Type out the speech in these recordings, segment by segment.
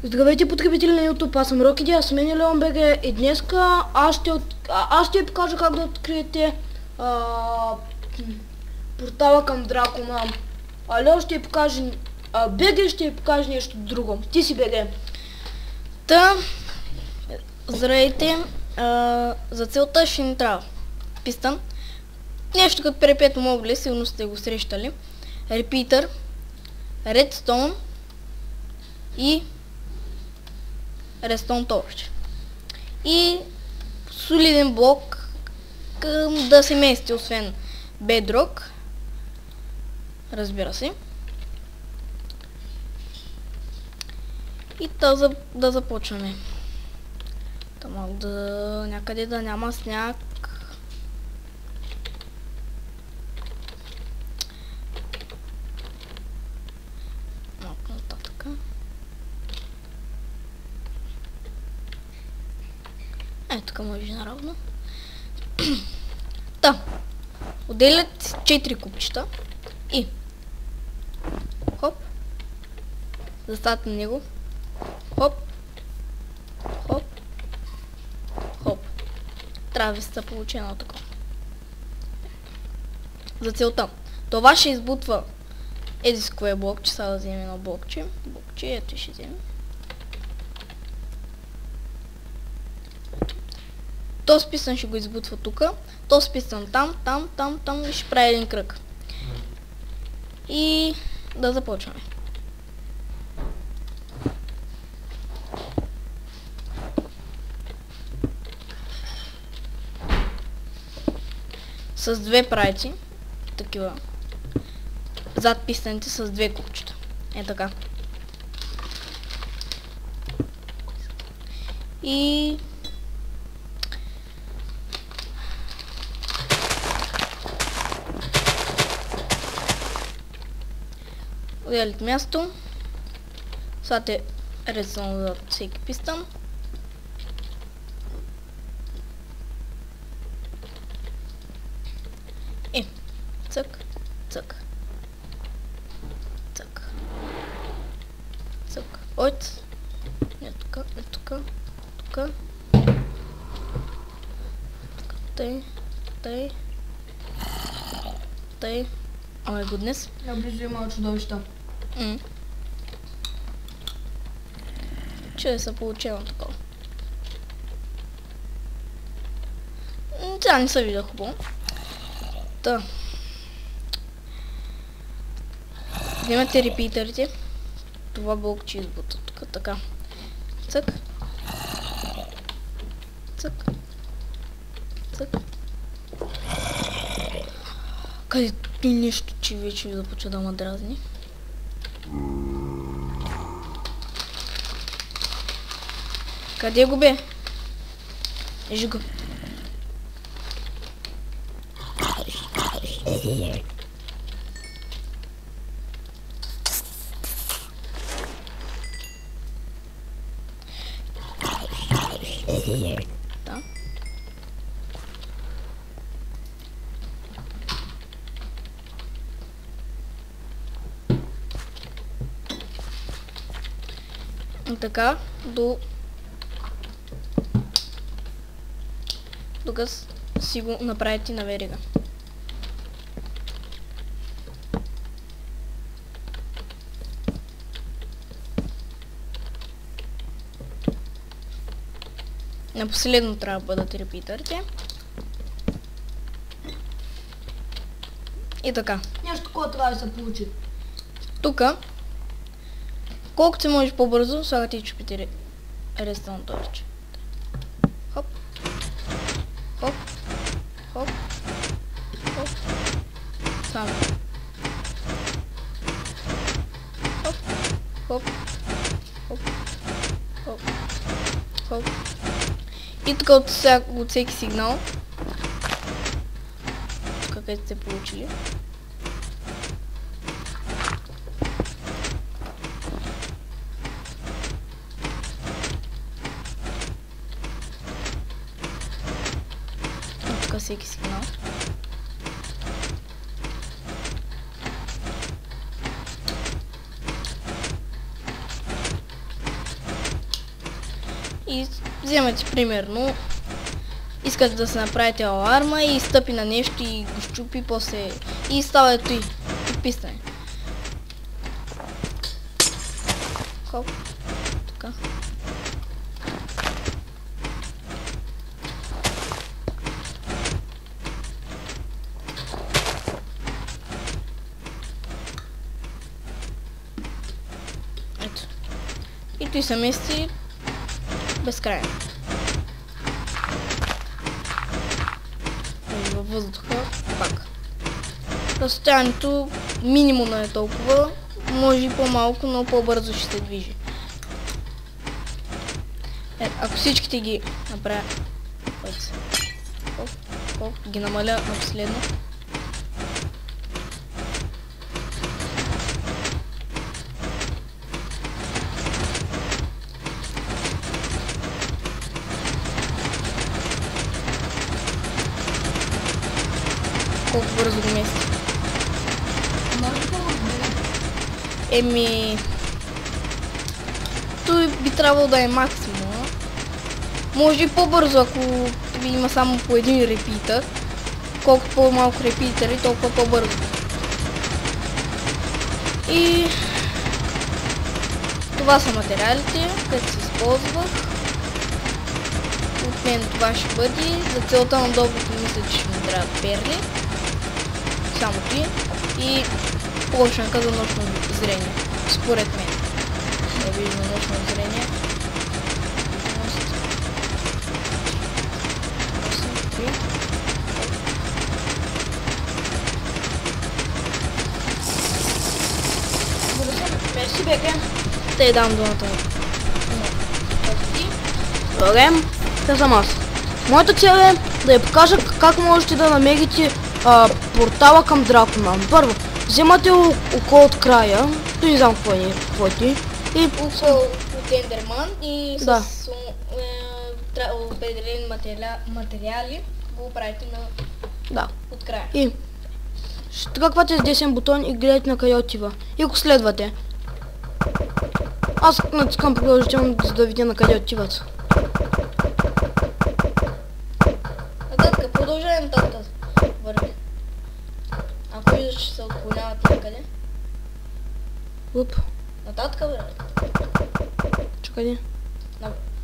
Здравейте, потребители на YouTube, аз съм Рокиди, аз съм Леон БГ и днеска аз ще ви покажа как да откриете портала към Дракона. Леон ще ви покаже, БГ ще ви покаже нещо друго. Ти си БГ. Здравейте, за целта ще ни трябва пистън. Нещо като перепето мобили, сигурно сте го срещали. Репитър, редстоун и редстоун торч. И солиден блок да се мести, освен бедрок. Разбира се. И да започваме. Малко някъде да няма сняг. Малко нататък. Тук може наравно. Отделят 4 купчета и хоп, застават на него, хоп, хоп, хоп. Трябва да се получи едно такова. За целта. Това ще избутва едискове блокче. Сега да вземем едно блокче. Ето ще вземем. То списан ще го избутва тук. То списан там и ще прави един кръг. И да започваме. С две прайци, такива, зад пистаните с две купчета. Така. И отделят място. Сега е редствено за всеки пистан. Цък, цък, цък, цък, ойц, не тука, тука, тъй, о май гуднес. Близо има чудовища. Че се получава такова. Сега не се видя хубаво. Вземате репитърите. Това блокче избута тук, така. Цък. Цък. Цък. Къде ти нещо, че вече започва да ме дразни? Къде го бе? Ежи го. Да. И така, докато си го направите на верига. На последно трябва да бъдат репитърите. И така. Нещо такова трябва да се получи. Тука, колкото се може по-бързо, слагате и чупите редстоун торч. Хоп. Хоп. Хоп. Хоп. Само. Хоп. Хоп. Хоп. Хоп. Хоп. И тук от всеки сигнал, където сте получили, тук всеки сигнал, И вземате примерно, искате да се направите аларма и стъпи на нещо и го щупи, после и става ето и писане. Хоп, така. Ето. И той се мести безкрайно. Във въздуха пак. Разстоянието минимум е толкова, може и по-малко, но по-бързо ще се движи. Ако всичките ги направя, ги намаля на последно. Колко бързо го мести. Еми... Той би трябвало да е максимум. Може и по-бързо, ако има само по един репитър. Колкото по-малко репитъри, толкова по-бързо. И... Това са материалите, които се използвах. От мен това ще бъде. За целта на доброто мисля, че ще ми трябва перли. Само ти. И плочника за нощно зрение. Според мен. Да виждам нощно зрение. 8, 3. Мерси, беге. Те дам думата. Добре, те съм аз. Моята цел е да я покажа как можете да намерите портала към дракона. Първо, вземате око от края, то не знам какво е ти. И Око от Ендерман и с определени материали го правите от края. И ще тръгвате с десен бутон и гледате на къде отива. И го следвате. Аз натискам продължително, за да видя на къде отиват. Нататък, продължавай нататък. Върви. Ако виждаш, че се отклоняват някъде. Уп. Нататък върви. Чакай.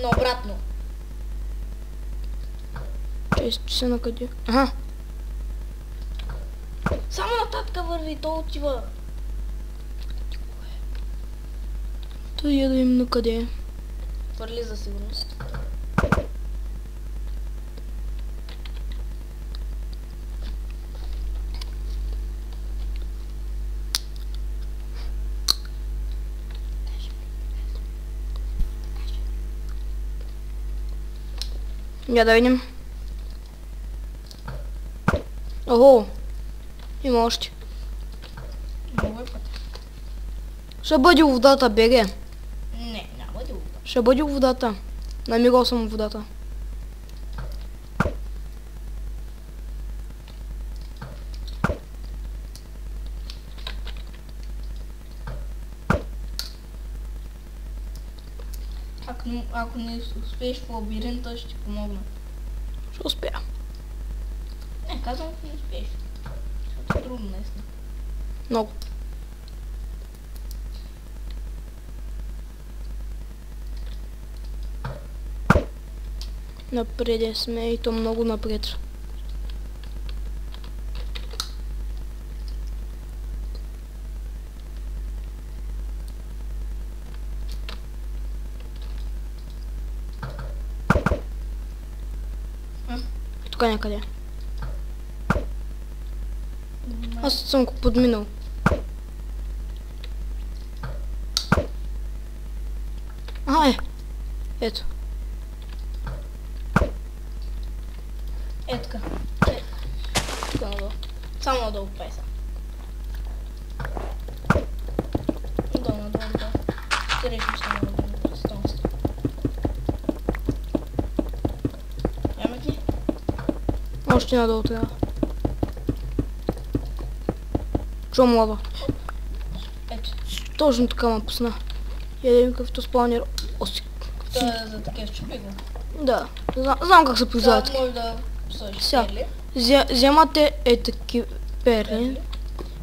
Наобратно. Че се на къде. Аха. Само нататък върви, то отива. Той я да им на къде. Върли за сигурност. Я да видим. Ого! Има още. Много е път. Ще бъде водата, беге. Не, няма да го. Ще бъде водата. Намирал съм водата. Ако не успееш в лабиринта, ще ти помогна. Ще успея. Не, казвам, ако не успееш. Защото е трудно наистина. Много. Напред сме и то много напред. Тук някъде. Аз съм го подминал. Ето. Така. Тук надолу. Само надолу прави са. Надолу. Ще решим само надолу. Стонство. Няма ти? Още надолу трябва. Чувам лава. Ето. Точно така ма пусна. Я да видим какъвто спаунер. за такива щупи го. Да, знам как се произвеждат. Това може да сложиш Сега. перли. Вземате такива перли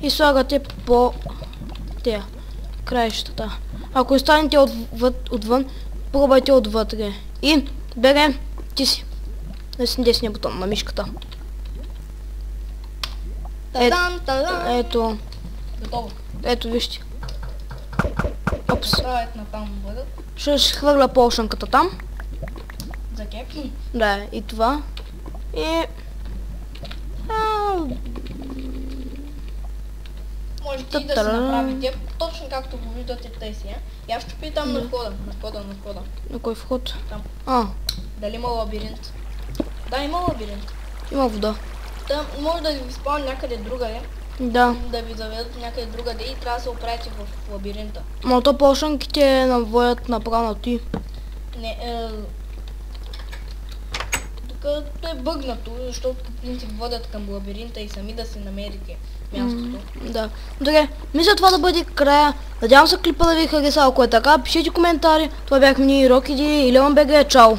и слагате по тея краищата. Ако останете отвън, пробвайте отвътре. И берем ти си десния бутон на мишката. Тадан, тадан. Ето, Готово. ето вижте. Опс. Правят на там бъдат. Ще хвърля полшанката там. За кеп. Да, и това. И... Може ти да се направите точно както го виждате тези. И аз ще питам на входа. На кой вход? Там. Дали има лабиринт? Да, има лабиринт. Има вода. Там може да ви спомня някъде другаде. Да. Да ви заведат някъде другаде и трябва да се оправите в лабиринта. Но то полшанките наводят направо на ти. Не, тук е бъгнато, защото по принцип водят към лабиринта и сами да си намерите мястото. Да. Добре, мисля това да бъде края. Надявам се клипа да ви хареса. Ако е така, пишете коментари. Това бяхме ние, Рокиди и Леон БГ. Чао!